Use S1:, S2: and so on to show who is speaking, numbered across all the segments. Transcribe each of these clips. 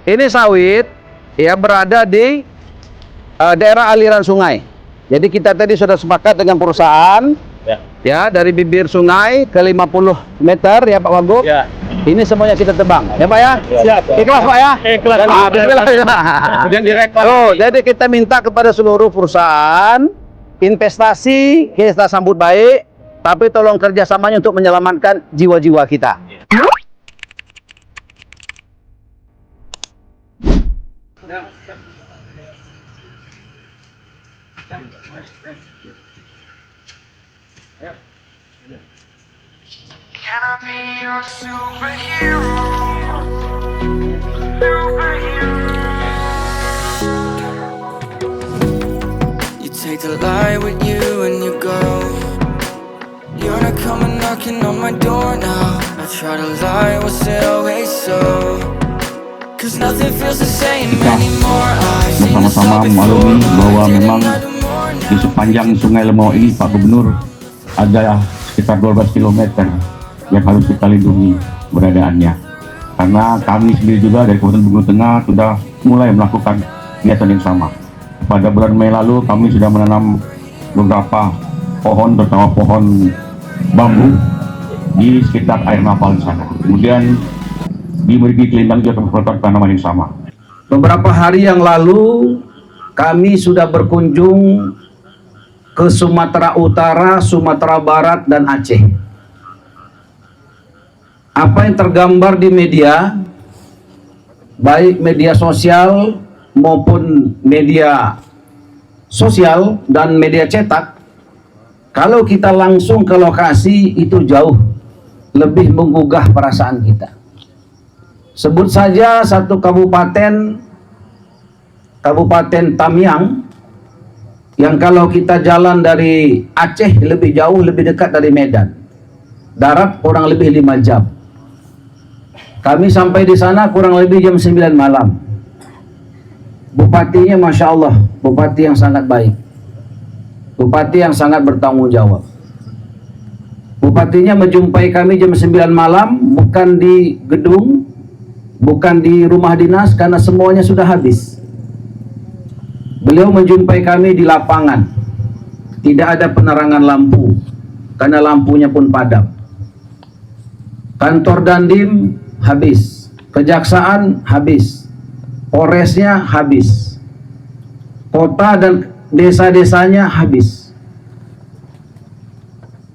S1: Ini sawit ya berada di daerah aliran sungai. Jadi kita tadi sudah sepakat dengan perusahaan ya dari bibir sungai ke 50 meter ya Pak Wagub.
S2: Ya.
S1: Ini semuanya kita tebang ya Pak ya.
S2: Siap.
S1: Ikhlas Pak ya.
S2: Ikhlas.
S1: Bismillah.
S2: Kemudian direkod.
S1: Oh, jadi kita minta kepada seluruh perusahaan investasi kita sambut baik, tapi tolong kerjasamanya untuk menyelamatkan jiwa-jiwa kita.
S3: Can I be your superhero? Superhero. You take the light with you and you go. You're not coming knocking on my door now. I try to lie, was it always so? Cause nothing feels the same anymore. I've seen this all
S4: bersama-sama
S3: before.
S4: memaklumi bahwa
S3: I didn't
S4: memang
S3: know the more
S4: di sepanjang Sungai Lemau ini Pak Gubernur ada sekitar 12 km yang harus kita lindungi keberadaannya, karena kami sendiri juga dari Kabupaten Bengkulu Tengah sudah mulai melakukan kegiatan yang sama. Pada bulan Mei lalu kami sudah menanam beberapa pohon, terutama pohon bambu di sekitar air napal di sana. Kemudian di Merigi Kelindang juga melakukan tanaman yang sama.
S1: Beberapa hari yang lalu kami sudah berkunjung ke Sumatera Utara, Sumatera Barat, dan Aceh. Apa yang tergambar di media, baik media sosial maupun media sosial dan media cetak, kalau kita langsung ke lokasi itu jauh lebih menggugah perasaan kita. Sebut saja satu kabupaten Tamiang, yang kalau kita jalan dari Aceh lebih jauh, lebih dekat dari Medan. Darat kurang lebih 5 jam. Kami sampai di sana kurang lebih jam 9 malam. Bupatinya Masya Allah, bupati yang sangat baik, bupati yang sangat bertanggung jawab. Bupatinya menjumpai kami jam 9 malam, bukan di gedung, bukan di rumah dinas, karena semuanya sudah habis. Beliau menjumpai kami di lapangan. Tidak ada penerangan lampu, karena lampunya pun padam. Kantor Dandim habis, kejaksaan habis, Polresnya habis, kota dan desa-desanya habis.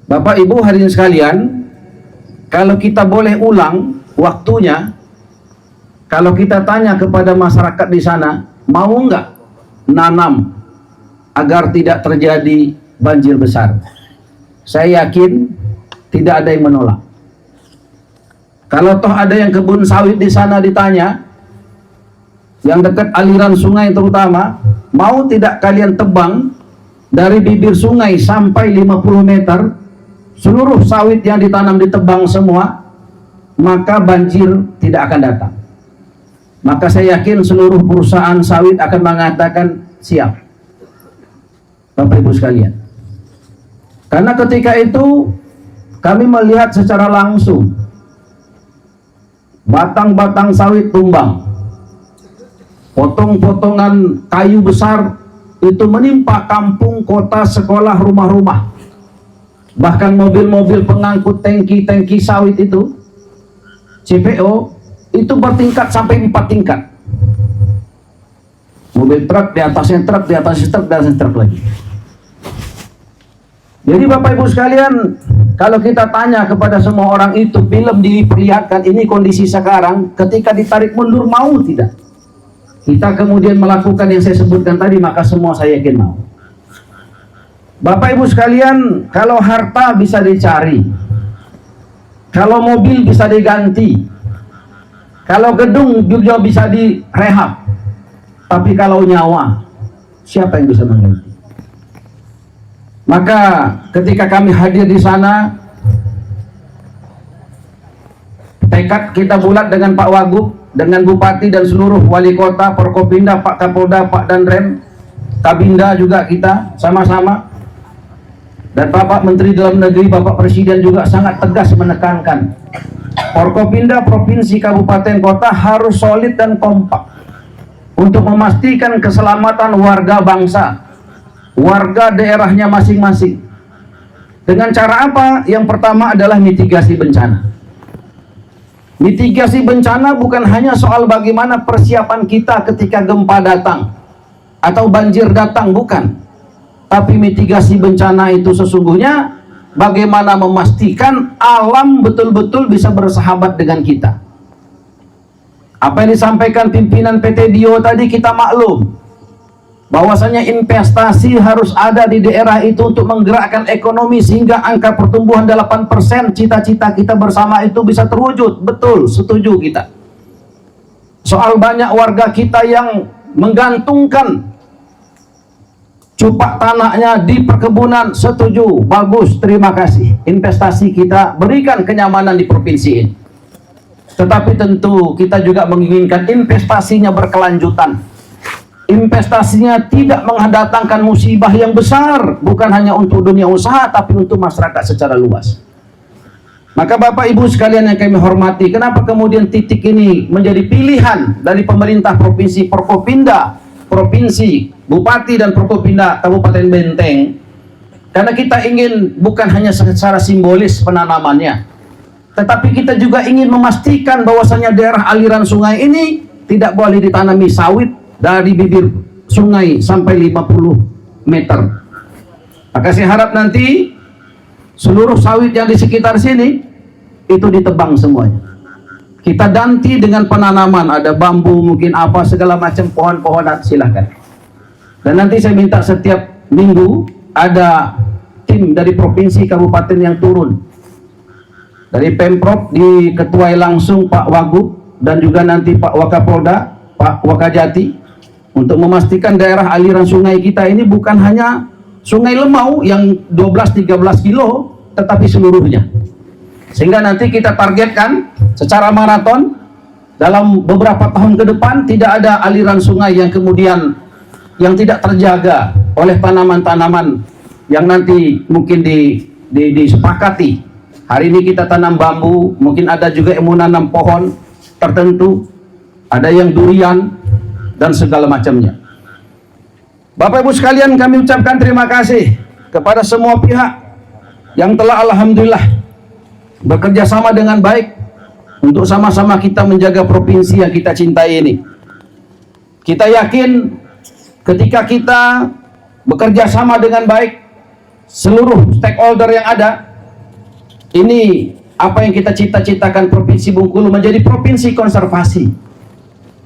S1: Bapak Ibu hadirin sekalian, kalau kita boleh ulang waktunya, kalau kita tanya kepada masyarakat di sana, mau nggak nanam agar tidak terjadi banjir besar? Saya yakin tidak ada yang menolak. Kalau toh ada yang kebun sawit di sana ditanya, yang dekat aliran sungai terutama, mau tidak kalian tebang dari bibir sungai sampai 50 meter, seluruh sawit yang ditanam ditebang semua, maka banjir tidak akan datang. Maka saya yakin seluruh perusahaan sawit akan mengatakan siap. Bapak Ibu sekalian, karena ketika itu kami melihat secara langsung batang-batang sawit tumbang, potong-potongan kayu besar itu menimpa kampung, kota, sekolah, rumah-rumah. Bahkan mobil-mobil pengangkut tangki-tangki sawit itu, CPO, itu bertingkat sampai 4 tingkat. Mobil truk, di atasnya truk, di atasnya truk, di atasnya truk lagi. Jadi Bapak Ibu sekalian, kalau kita tanya kepada semua orang itu, film diperlihatkan ini kondisi sekarang, ketika ditarik mundur mau tidak? Kita kemudian melakukan yang saya sebutkan tadi, maka semua saya yakin mau. Bapak Ibu sekalian, kalau harta bisa dicari, kalau mobil bisa diganti, kalau gedung juga bisa direhab, tapi kalau nyawa, siapa yang bisa mengganti? Maka ketika kami hadir di sana, tekad kita bulat dengan Pak Wagub, dengan Bupati dan seluruh wali kota, Forkopimda, Pak Kapolda, Pak Danrem, Kabinda juga kita sama-sama. Dan Bapak Menteri Dalam Negeri, Bapak Presiden juga sangat tegas menekankan Forkopimda Provinsi Kabupaten Kota harus solid dan kompak untuk memastikan keselamatan warga bangsa, warga daerahnya masing-masing. Dengan cara apa? Yang pertama adalah mitigasi bencana. Mitigasi bencana bukan hanya soal bagaimana persiapan kita ketika gempa datang atau banjir datang, bukan. Tapi mitigasi bencana itu sesungguhnya bagaimana memastikan alam betul-betul bisa bersahabat dengan kita. Apa yang disampaikan pimpinan PT Bio tadi kita maklum, bahwasanya investasi harus ada di daerah itu untuk menggerakkan ekonomi sehingga angka pertumbuhan 8% cita-cita kita bersama itu bisa terwujud. Betul, setuju kita. Soal banyak warga kita yang menggantungkan cupak tanahnya di perkebunan, setuju, bagus, terima kasih. Investasi kita berikan kenyamanan di provinsi ini. Tetapi tentu kita juga menginginkan investasinya berkelanjutan. Investasinya tidak mendatangkan musibah yang besar, bukan hanya untuk dunia usaha, tapi untuk masyarakat secara luas. Maka Bapak Ibu sekalian yang kami hormati, kenapa kemudian titik ini menjadi pilihan dari pemerintah provinsi, Forkopimda Provinsi, Bupati dan Forkopimda Kabupaten Benteng? Karena kita ingin bukan hanya secara simbolis penanamannya, tetapi kita juga ingin memastikan bahwasanya daerah aliran sungai ini tidak boleh ditanami sawit dari bibir sungai sampai 50 meter. Maka saya harap nanti seluruh sawit yang di sekitar sini itu ditebang semuanya. Kita ganti dengan penanaman, ada bambu, mungkin apa, segala macam pohon-pohonan, silahkan. Dan nanti saya minta setiap minggu ada tim dari provinsi kabupaten yang turun. Dari Pemprov diketuai langsung Pak Wagub dan juga nanti Pak Wakapolda, Pak Wakajati, untuk memastikan daerah aliran sungai kita ini bukan hanya Sungai Lemau yang 12-13 kilo, tetapi seluruhnya. Sehingga nanti kita targetkan secara maraton dalam beberapa tahun ke depan tidak ada aliran sungai yang kemudian yang tidak terjaga oleh tanaman-tanaman yang nanti mungkin disepakati. Hari ini kita tanam bambu, mungkin ada juga yang menanam pohon tertentu, ada yang durian dan segala macamnya. Bapak Ibu sekalian, kami ucapkan terima kasih kepada semua pihak yang telah alhamdulillah bekerja sama dengan baik untuk sama-sama kita menjaga provinsi yang kita cintai ini. Kita yakin ketika kita bekerja sama dengan baik, seluruh stakeholder yang ada, ini apa yang kita cita-citakan Provinsi Bengkulu menjadi provinsi konservasi,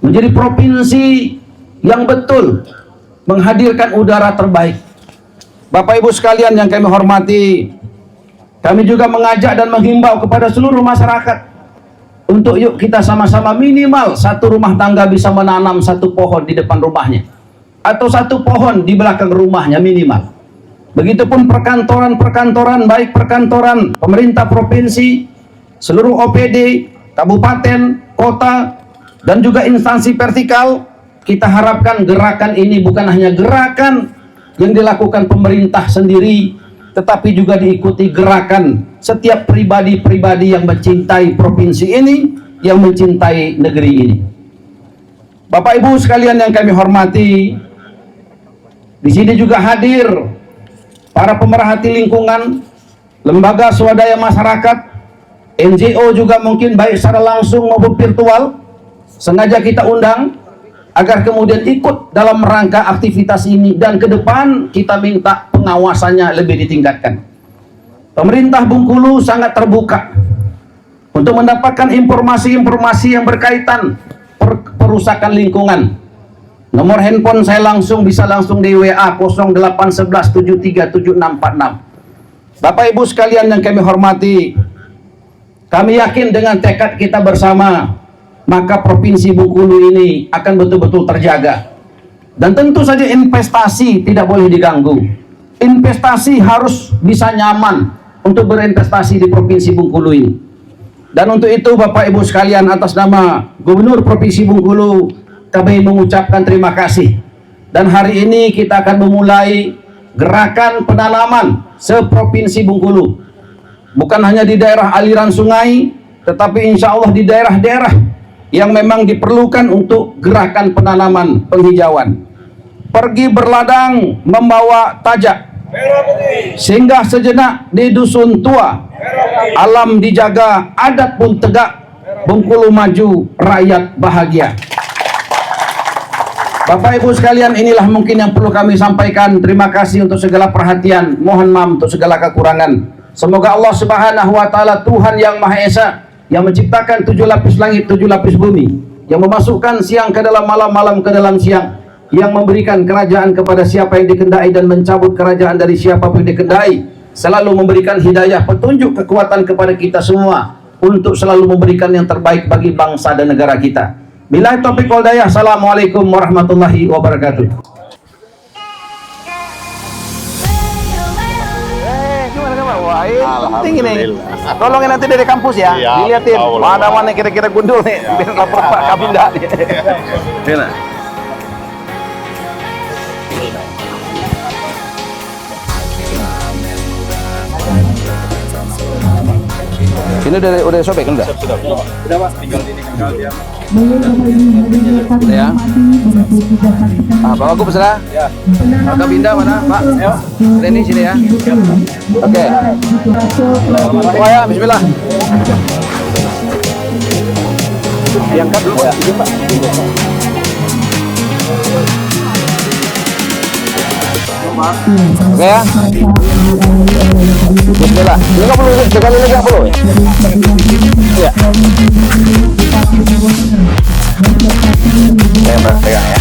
S1: menjadi provinsi yang betul menghadirkan udara terbaik. Bapak Ibu sekalian yang kami hormati, kami juga mengajak dan menghimbau kepada seluruh masyarakat untuk yuk kita sama-sama minimal satu rumah tangga bisa menanam satu pohon di depan rumahnya atau satu pohon di belakang rumahnya minimal. Begitupun perkantoran-perkantoran, baik perkantoran pemerintah provinsi, seluruh OPD, kabupaten, kota, dan juga instansi vertikal. Kita harapkan gerakan ini bukan hanya gerakan yang dilakukan pemerintah sendiri, tetapi juga diikuti gerakan setiap pribadi-pribadi yang mencintai provinsi ini, yang mencintai negeri ini. Bapak Ibu sekalian yang kami hormati, di sini juga hadir para pemerhati lingkungan, lembaga swadaya masyarakat, NGO juga mungkin baik secara langsung maupun virtual, sengaja kita undang agar kemudian ikut dalam rangka aktivitas ini, dan ke depan kita minta pengawasannya lebih ditingkatkan. Pemerintah Bengkulu sangat terbuka untuk mendapatkan informasi-informasi yang berkaitan perusakan lingkungan. Nomor handphone saya bisa langsung di WA 0811737646. Bapak Ibu sekalian yang kami hormati, kami yakin dengan tekad kita bersama, maka Provinsi Bengkulu ini akan betul-betul terjaga. Dan tentu saja investasi tidak boleh diganggu. Investasi harus bisa nyaman untuk berinvestasi di Provinsi Bengkulu ini. Dan untuk itu Bapak Ibu sekalian, atas nama Gubernur Provinsi Bengkulu, kami mengucapkan terima kasih. Dan hari ini kita akan memulai gerakan penanaman seprovinsi Bengkulu. Bukan hanya di daerah aliran sungai, tetapi insya Allah di daerah-daerah yang memang diperlukan untuk gerakan penanaman penghijauan. Pergi berladang membawa tajak, singgah sejenak di dusun tua, alam dijaga, adat pun tegak, Bengkulu maju, rakyat bahagia. Bapak Ibu sekalian, inilah mungkin yang perlu kami sampaikan. Terima kasih untuk segala perhatian, mohon maaf untuk segala kekurangan. Semoga Allah Subhanahu wa taala, Tuhan yang Maha Esa, yang menciptakan 7 lapis langit, 7 lapis bumi, yang memasukkan siang ke dalam malam, malam ke dalam siang, yang memberikan kerajaan kepada siapa yang dikehendaki dan mencabut kerajaan dari siapa pun dikehendaki, selalu memberikan hidayah, petunjuk, kekuatan kepada kita semua untuk selalu memberikan yang terbaik bagi bangsa dan negara kita. Billahi taufiq wal hidayah. Assalamualaikum warahmatullahi wabarakatuh. Gimana? Wah, penting ini. Tolongin nanti dari kampus ya.
S2: Iya,
S1: Dilihatin
S2: Allah.
S1: mana kira-kira gundul nih. Biar lapor Pak Kabinda nih. Gimana? Ini udah sobek kan udah?
S2: Udah Mas, tinggal ini tinggal dia.
S1: Udah ya. Ah, bawa aku pesan. Ya. Pak Kabinda mana, Pak? Ayo. Ini sini ya. Oke. Oh ya, bismillah. Diangkat dulu, Pak. Oke ya. Bismillah. Ini nggak perlu sekali lagi nggak perlu. Ya. Mbak, pegang ya.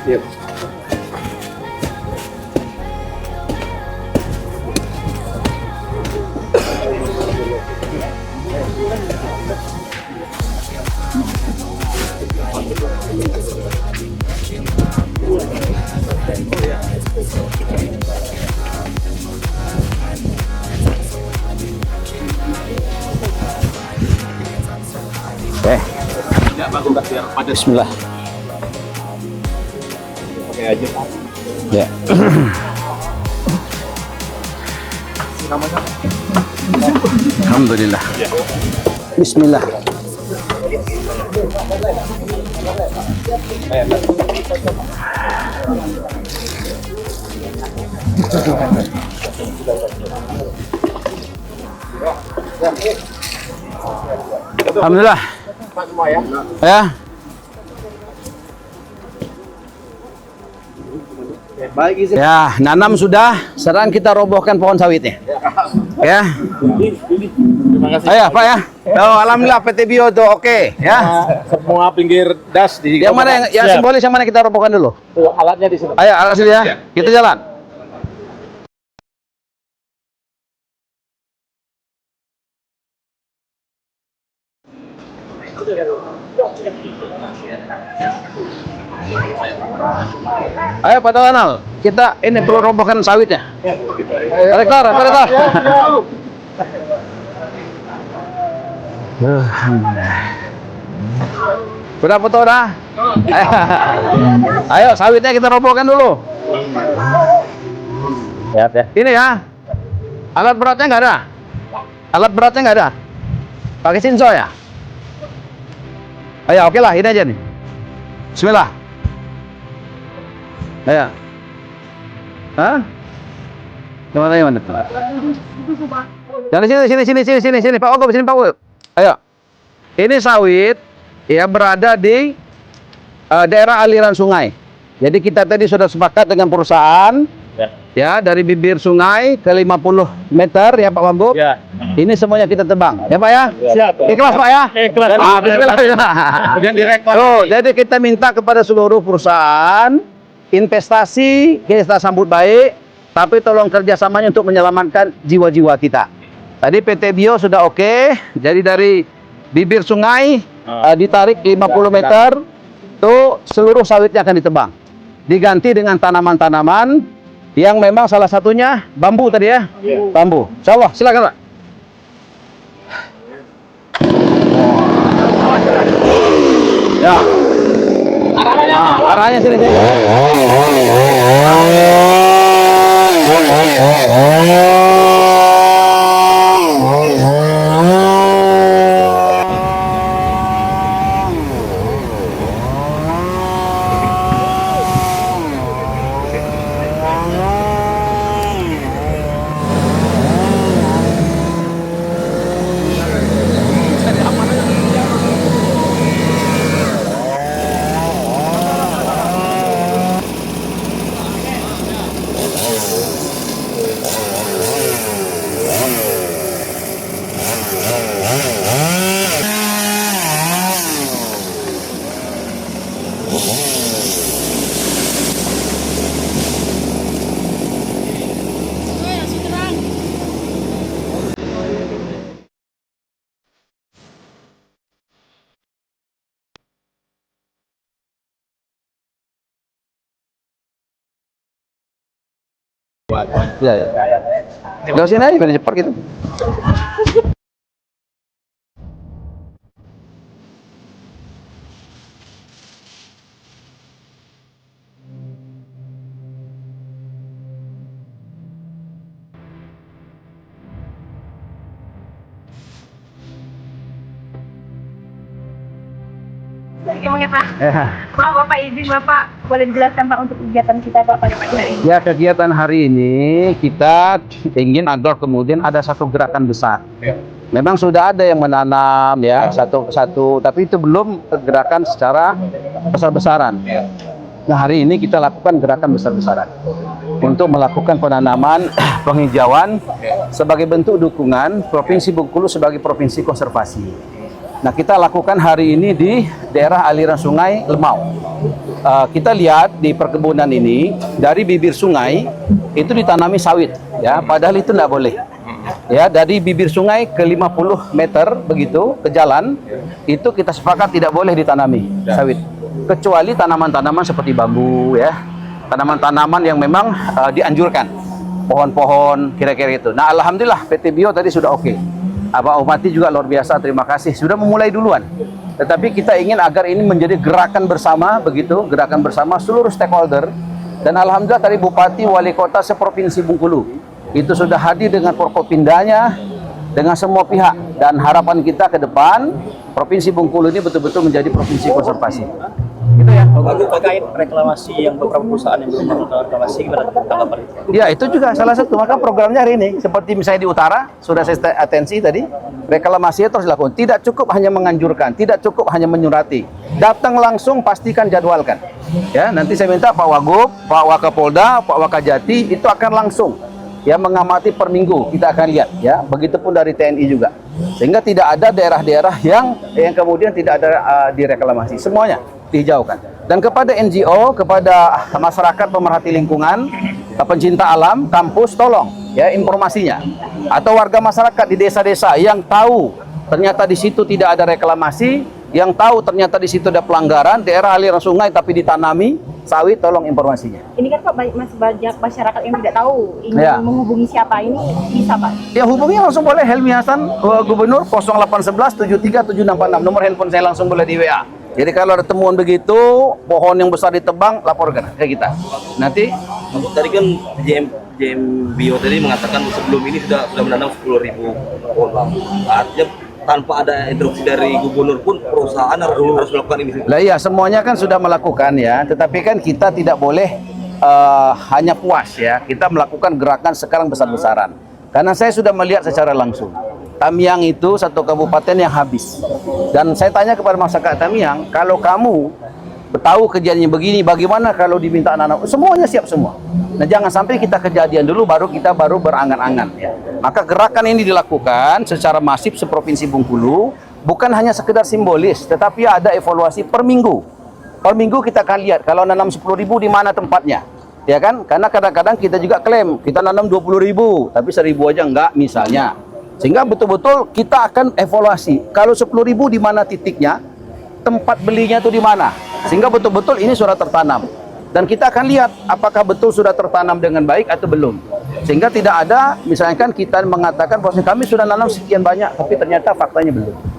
S1: Yuk. Oke. Bismillah.
S2: Pakai aja.
S1: Ya. Alhamdulillah. Bismillah. Alhamdulillah. Ya. Ya, nanam sudah, sekarang kita robohkan pohon sawitnya. Ya.
S2: Terima kasih.
S1: Ayo, Pak ya. Oh, alhamdulillah PT Bio tuh oke, ya.
S2: Semua pinggir das di
S1: Yang mana yang
S2: Siap.
S1: simbolis, yang mana kita robohkan dulu?
S2: Tuh, alatnya di sini.
S1: Ayo, alas dulu ya. Kita jalan. Ayo Pak Donal, kita ini perlu robohkan sawitnya. Rektor. Udah foto dah. Ayo sawitnya kita robohkan dulu.
S2: Ya.
S1: Ini ya. Alat beratnya nggak ada. Pakai sinso ya. Ayo, oke lah, ini aja nih. Bismillah. Ayo. Hah? Mana? Sini, Pak Ogo, sini Pak Ogo. Ayo. Ini sawit ya berada di daerah aliran sungai. Jadi kita tadi sudah sepakat dengan perusahaan ya dari bibir sungai ke 50 meter ya Pak Wagub.
S2: Ya.
S1: Ini semuanya kita tebang. Ya Pak ya?
S2: Siap.
S1: Ikhlas Pak ya?
S2: Ikhlas.
S1: Ah, bismillah.
S2: Kemudian direkod.
S1: Oh, jadi kita minta kepada seluruh perusahaan investasi kita sambut baik, tapi tolong kerjasamanya untuk menyelamatkan jiwa-jiwa kita. Tadi PT Bio sudah oke, jadi dari bibir sungai ditarik 50 meter, itu seluruh sawitnya akan ditebang. Diganti dengan tanaman-tanaman yang memang salah satunya bambu tadi ya. Bambu. Insyaallah, silakan Pak. Ya. Arahnya sini. Ya, ya. Lewat sini aja, biar cepat gitu.
S5: Gimana Pak?
S1: Ya.
S5: Maaf Bapak, izin Bapak boleh dijelaskan Pak untuk kegiatan kita Pak pada pagi hari ini?
S1: Ya, kegiatan hari ini kita ingin agar kemudian ada satu gerakan besar. Memang sudah ada yang menanam ya satu, tapi itu belum gerakan secara besar-besaran. Nah, hari ini kita lakukan gerakan besar-besaran untuk melakukan penanaman penghijauan sebagai bentuk dukungan Provinsi Bengkulu sebagai provinsi konservasi. Nah, kita lakukan hari ini di daerah aliran sungai Lemau. Kita lihat di perkebunan ini, dari bibir sungai itu ditanami sawit, ya, padahal itu tidak boleh. Ya, dari bibir sungai ke 50 meter begitu ke jalan, itu kita sepakat tidak boleh ditanami sawit. Kecuali tanaman-tanaman seperti bambu, ya, tanaman-tanaman yang memang dianjurkan, pohon-pohon kira-kira itu. Nah, alhamdulillah PT Bio tadi sudah oke. Abah Umati juga luar biasa, terima kasih sudah memulai duluan. Tetapi kita ingin agar ini menjadi gerakan bersama begitu, gerakan bersama seluruh stakeholder. Dan alhamdulillah tadi Bupati, Wali Kota seprovinsi Bengkulu itu sudah hadir dengan Forkopimdanya, dengan semua pihak. Dan harapan kita ke depan Provinsi Bengkulu ini betul-betul menjadi provinsi konservasi. Gitu ya.
S6: Terkait reklamasi yang beberapa perusahaan yang belum melakukan reklamasi, gimana tanggapan itu?
S1: Ya, itu juga salah satu. Maka programnya hari ini seperti misalnya di utara sudah saya atensi tadi, reklamasi terus dilakukan. Tidak cukup hanya menganjurkan, tidak cukup hanya menyurati. Datang langsung, pastikan jadwalkan. Ya, nanti saya minta Pak Wagub, Pak Wakapolda, Pak Wakajati itu akan langsung ya mengamati per minggu, kita akan lihat ya. Begitupun dari TNI juga. Sehingga tidak ada daerah-daerah yang kemudian tidak ada direklamasi. Semuanya dihijaukan. Dan kepada NGO, kepada masyarakat pemerhati lingkungan, pencinta alam, kampus, tolong ya informasinya. Atau warga masyarakat di desa-desa yang tahu ternyata di situ tidak ada reklamasi, yang tahu ternyata di situ ada pelanggaran, daerah aliran sungai tapi ditanami sawit, tolong informasinya.
S5: Ini kan Pak masih banyak masyarakat yang tidak tahu ingin
S1: Ya.
S5: menghubungi siapa, ini bisa Pak?
S1: Ya, hubungi langsung boleh Helmi Hasan, Gubernur 0811 73746. Nomor handphone saya langsung boleh di WA. Jadi kalau ada temuan begitu, pohon yang besar ditebang, laporkan ke kita. Nanti
S6: Tadi kan JM Bio tadi mengatakan sebelum ini sudah menanam 10.000 pohon bambu. Artinya tanpa ada instruksi dari gubernur pun perusahaan harus melakukan ini.
S1: lah iya, semuanya kan sudah melakukan ya, tetapi kan kita tidak boleh hanya puas ya. Kita melakukan gerakan sekarang besar-besaran. Karena saya sudah melihat secara langsung. Tamiang itu satu kabupaten yang habis. Dan saya tanya kepada masyarakat Tamiang, kalau kamu tahu kejadiannya begini, bagaimana kalau diminta anak-anak? Semuanya siap semua. Nah, jangan sampai kita kejadian dulu baru berangan-angan ya. Maka gerakan ini dilakukan secara masif seprovinsi Bengkulu, bukan hanya sekedar simbolis, tetapi ada evaluasi per minggu. Per minggu kita akan lihat kalau nanam 10.000 di mana tempatnya. Ya kan? Karena kadang-kadang kita juga klaim kita nanam 20.000, tapi 1.000 aja enggak misalnya. Sehingga betul-betul kita akan evaluasi. Kalau 10.000 di mana titiknya, tempat belinya itu di mana. Sehingga betul-betul ini sudah tertanam. Dan kita akan lihat apakah betul sudah tertanam dengan baik atau belum. Sehingga tidak ada, misalkan kita mengatakan bahwa kami sudah nanam sekian banyak, tapi ternyata faktanya belum.